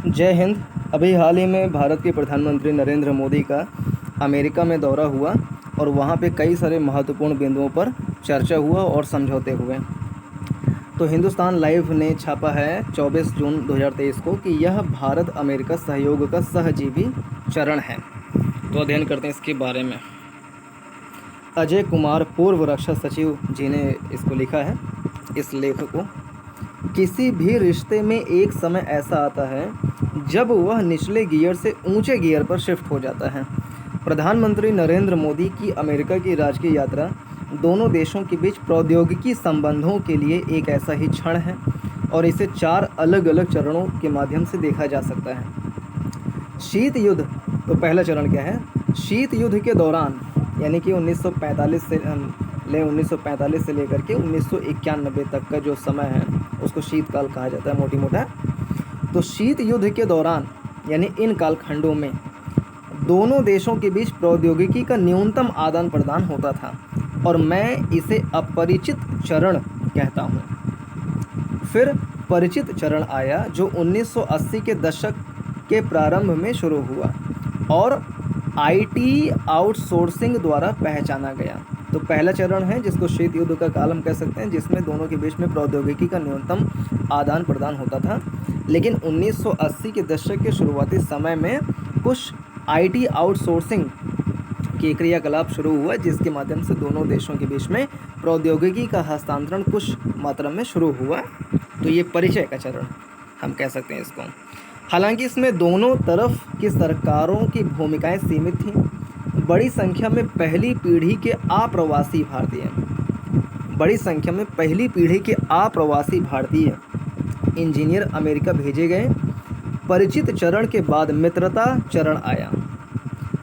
जय हिंद। अभी हाल ही में भारत के प्रधानमंत्री नरेंद्र मोदी का अमेरिका में दौरा हुआ और वहाँ पे कई सारे महत्वपूर्ण बिंदुओं पर चर्चा हुआ और समझौते हुए। तो हिंदुस्तान लाइव ने छापा है 24 जून 2023 को कि यह भारत अमेरिका सहयोग का सहजीवी चरण है। तो अध्ययन करते हैं इसके बारे में। अजय कुमार पूर्व रक्षा सचिव जी ने इसको लिखा है, इस लेख को। किसी भी रिश्ते में एक समय ऐसा आता है जब वह निचले गियर से ऊंचे गियर पर शिफ्ट हो जाता है। प्रधानमंत्री नरेंद्र मोदी की अमेरिका की राजकीय यात्रा दोनों देशों के बीच प्रौद्योगिकी संबंधों के लिए एक ऐसा ही क्षण है और इसे 4 अलग अलग चरणों के माध्यम से देखा जा सकता है। शीत युद्ध, तो पहला चरण क्या है? शीत युद्ध के दौरान, यानी कि 1945 से लेकर के 1991 तक का जो समय है उसको शीतकाल कहा जाता है मोटी मोटा। तो शीत युद्ध के दौरान यानी इन कालखंडों में दोनों देशों के बीच प्रौद्योगिकी का न्यूनतम आदान प्रदान होता था और मैं इसे अपरिचित चरण कहता हूँ। फिर परिचित चरण आया जो 1980 के दशक के प्रारंभ में शुरू हुआ और आईटी आउटसोर्सिंग द्वारा पहचाना गया। तो पहला चरण है जिसको शीत युद्ध का काल हम कह सकते हैं, जिसमें दोनों के बीच में प्रौद्योगिकी का न्यूनतम आदान प्रदान होता था। लेकिन 1980 के दशक के शुरुआती समय में कुछ आईटी आउटसोर्सिंग के क्रियाकलाप शुरू हुआ जिसके माध्यम से दोनों देशों के बीच में प्रौद्योगिकी का हस्तांतरण कुछ मात्रा में शुरू हुआ। तो ये परिचय का चरण हम कह सकते हैं इसको। हालांकि इसमें दोनों तरफ की सरकारों की भूमिकाएं सीमित थीं। बड़ी संख्या में पहली पीढ़ी के अप्रवासी भारतीय इंजीनियर अमेरिका भेजे गए। परिचित चरण के बाद मित्रता चरण आया।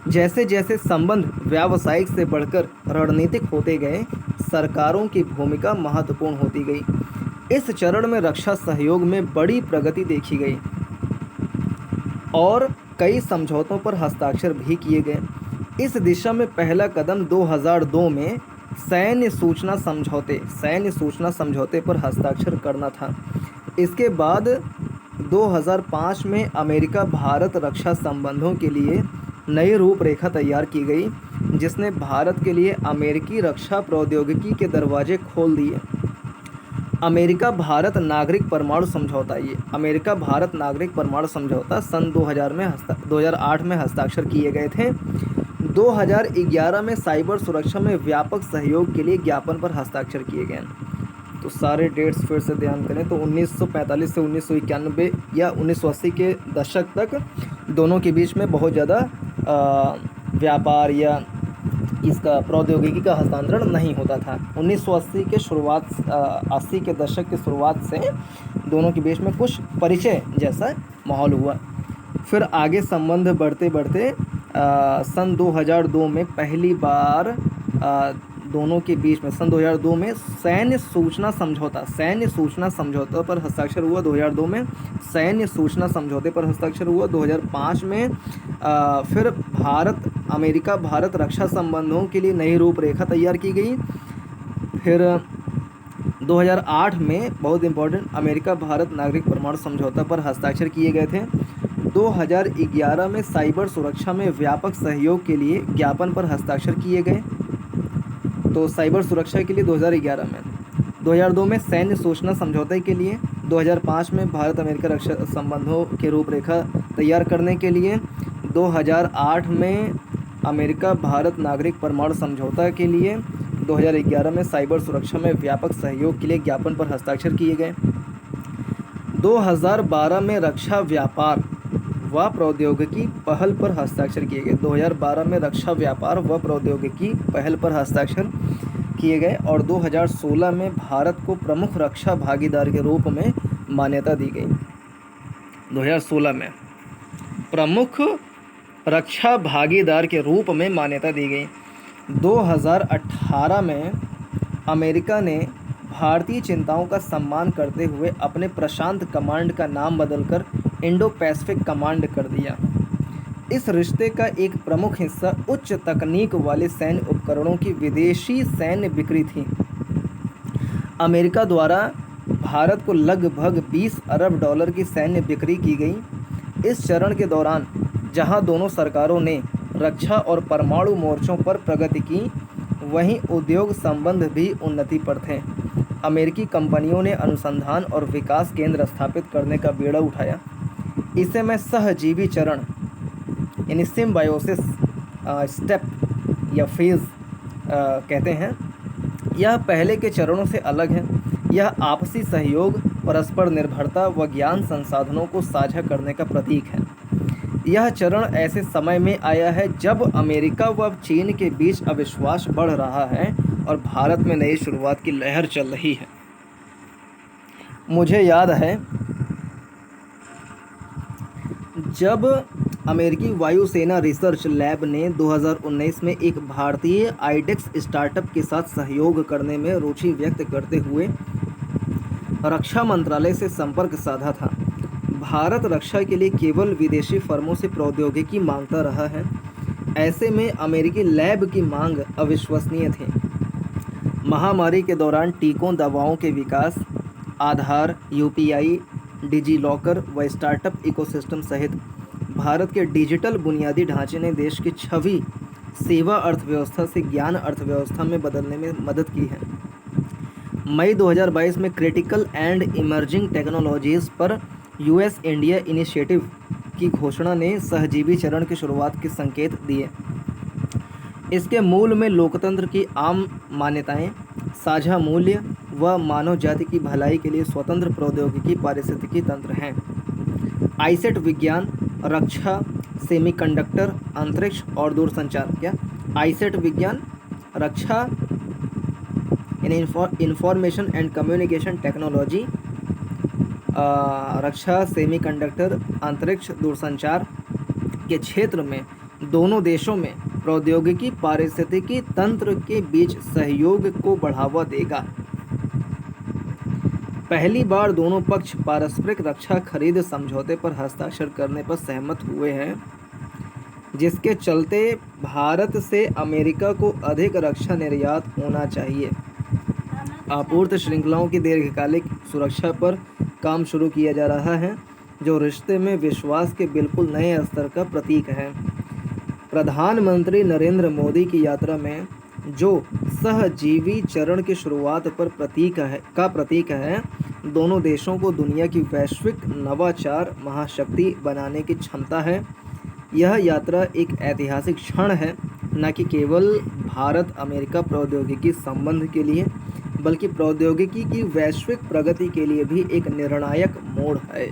जैसे जैसे संबंध व्यावसायिक से बढ़कर रणनीतिक होते गए, सरकारों की भूमिका महत्वपूर्ण होती गई। इस चरण में रक्षा सहयोग में बड़ी प्रगति देखी गई और कई समझौतों पर हस्ताक्षर भी किए गए। इस दिशा में पहला कदम 2002 में सैन्य सूचना समझौते पर हस्ताक्षर करना था। इसके बाद 2005 में अमेरिका भारत रक्षा संबंधों के लिए नई रूपरेखा तैयार की गई, जिसने भारत के लिए अमेरिकी रक्षा प्रौद्योगिकी के दरवाजे खोल दिए। अमेरिका भारत नागरिक परमाणु समझौता सन 2008 में हस्ताक्षर किए गए थे। 2011 में साइबर सुरक्षा में व्यापक सहयोग के लिए ज्ञापन पर हस्ताक्षर किए गए। तो सारे डेट्स फिर से ध्यान करें तो 1945 से 1991 या 1980 के दशक तक दोनों के बीच में बहुत ज़्यादा व्यापार या इसका प्रौद्योगिकी का हस्तांतरण नहीं होता था। 80 के दशक की शुरुआत से दोनों के बीच में कुछ परिचय जैसा माहौल हुआ। फिर आगे संबंध बढ़ते बढ़ते सन 2002 में पहली बार दोनों के बीच में सन 2002 में सैन्य सूचना समझौता पर हस्ताक्षर हुआ। 2002 में सैन्य सूचना समझौते पर हस्ताक्षर हुआ। 2005 में फिर अमेरिका भारत रक्षा संबंधों के लिए नई रूपरेखा तैयार की गई। फिर 2008 में बहुत इम्पोर्टेंट अमेरिका भारत नागरिक परमाणु समझौता पर हस्ताक्षर किए गए थे। 2011 में साइबर सुरक्षा में व्यापक सहयोग के लिए ज्ञापन पर हस्ताक्षर किए गए। तो साइबर सुरक्षा के लिए 2011 में, 2002 में सैन्य सूचना समझौते के लिए, 2005 में भारत अमेरिका रक्षा संबंधों की रूपरेखा तैयार करने के लिए, 2008 में अमेरिका भारत नागरिक परमाणु समझौता के लिए, 2011 में साइबर सुरक्षा में व्यापक सहयोग के लिए ज्ञापन पर हस्ताक्षर किए गए। 2012 में रक्षा व्यापार व प्रौद्योगिकी पहल पर हस्ताक्षर किए गए। 2012 में रक्षा व्यापार व प्रौद्योगिकी पहल पर हस्ताक्षर किए गए और 2016 में भारत को प्रमुख रक्षा भागीदार के रूप में मान्यता दी गई। 2016 में प्रमुख रक्षा भागीदार के रूप में मान्यता दी गई। 2018 में अमेरिका ने भारतीय चिंताओं का सम्मान करते हुए अपने प्रशांत कमांड का नाम बदलकर इंडो पैसिफिक कमांड कर दिया। इस रिश्ते का एक प्रमुख हिस्सा उच्च तकनीक वाले सैन्य उपकरणों की विदेशी सैन्य बिक्री थी। अमेरिका द्वारा भारत को लगभग $20 अरब की सैन्य बिक्री की गई। इस चरण के दौरान जहां दोनों सरकारों ने रक्षा और परमाणु मोर्चों पर प्रगति की, वहीं उद्योग संबंध भी उन्नति पर थे। अमेरिकी कंपनियों ने अनुसंधान और विकास केंद्र स्थापित करने का बीड़ा उठाया। इसे मैं सहजीवी चरण यानी सिम्बायोसिस स्टेप या फेज़ कहते हैं। यह पहले के चरणों से अलग है। यह आपसी सहयोग, परस्पर निर्भरता व ज्ञान संसाधनों को साझा करने का प्रतीक है। यह चरण ऐसे समय में आया है जब अमेरिका व चीन के बीच अविश्वास बढ़ रहा है और भारत में नई शुरुआत की लहर चल रही है। मुझे याद है जब अमेरिकी वायुसेना रिसर्च लैब ने 2019 में एक भारतीय आईडेक्स स्टार्टअप के साथ सहयोग करने में रुचि व्यक्त करते हुए रक्षा मंत्रालय से संपर्क साधा था। भारत रक्षा के लिए केवल विदेशी फर्मों से प्रौद्योगिकी मांगता रहा है। ऐसे में अमेरिकी लैब की मांग अविश्वसनीय थी। महामारी के दौरान टीकों, दवाओं के विकास, आधार, यूपीआई, डिजीलॉकर व स्टार्टअप इकोसिस्टम सहित भारत के डिजिटल बुनियादी ढांचे ने देश की छवि सेवा अर्थव्यवस्था से ज्ञान अर्थव्यवस्था में बदलने में मदद की है। मई 2022 में क्रिटिकल एंड इमर्जिंग टेक्नोलॉजीज़ पर यूएस इंडिया इनिशिएटिव की घोषणा ने सहजीवी चरण की शुरुआत के संकेत दिए। इसके मूल में लोकतंत्र की आम मान्यताएं, साझा मूल्य व मानव जाति की भलाई के लिए स्वतंत्र प्रौद्योगिकी पारिस्थितिकी तंत्र हैं। आईसेट विज्ञान, रक्षा, सेमीकंडक्टर, अंतरिक्ष और दूरसंचार। क्या आईसेट विज्ञान, रक्षा इन इंफॉर्मेशन एंड कम्युनिकेशन टेक्नोलॉजी, रक्षा, सेमीकंडक्टर, अंतरिक्ष, दूरसंचार के क्षेत्र में दोनों देशों में प्रौद्योगिकी पारिस्थितिकी तंत्र के बीच सहयोग को बढ़ावा देगा। पहली बार दोनों पक्ष पारस्परिक रक्षा खरीद समझौते पर हस्ताक्षर करने पर सहमत हुए हैं, जिसके चलते भारत से अमेरिका को अधिक रक्षा निर्यात होना चाहिए। आपूर्ति श्रृंखलाओं की दीर्घकालिक सुरक्षा पर काम शुरू किया जा रहा है, जो रिश्ते में विश्वास के बिल्कुल नए स्तर का प्रतीक है। प्रधानमंत्री नरेंद्र मोदी की यात्रा में जो सहजीवी चरण की शुरुआत पर प्रतीक है, दोनों देशों को दुनिया की वैश्विक नवाचार महाशक्ति बनाने की क्षमता है। यह यात्रा एक ऐतिहासिक क्षण है, न कि केवल भारत अमेरिका प्रौद्योगिकी संबंध के लिए, बल्कि प्रौद्योगिकी की वैश्विक प्रगति के लिए भी एक निर्णायक मोड़ है।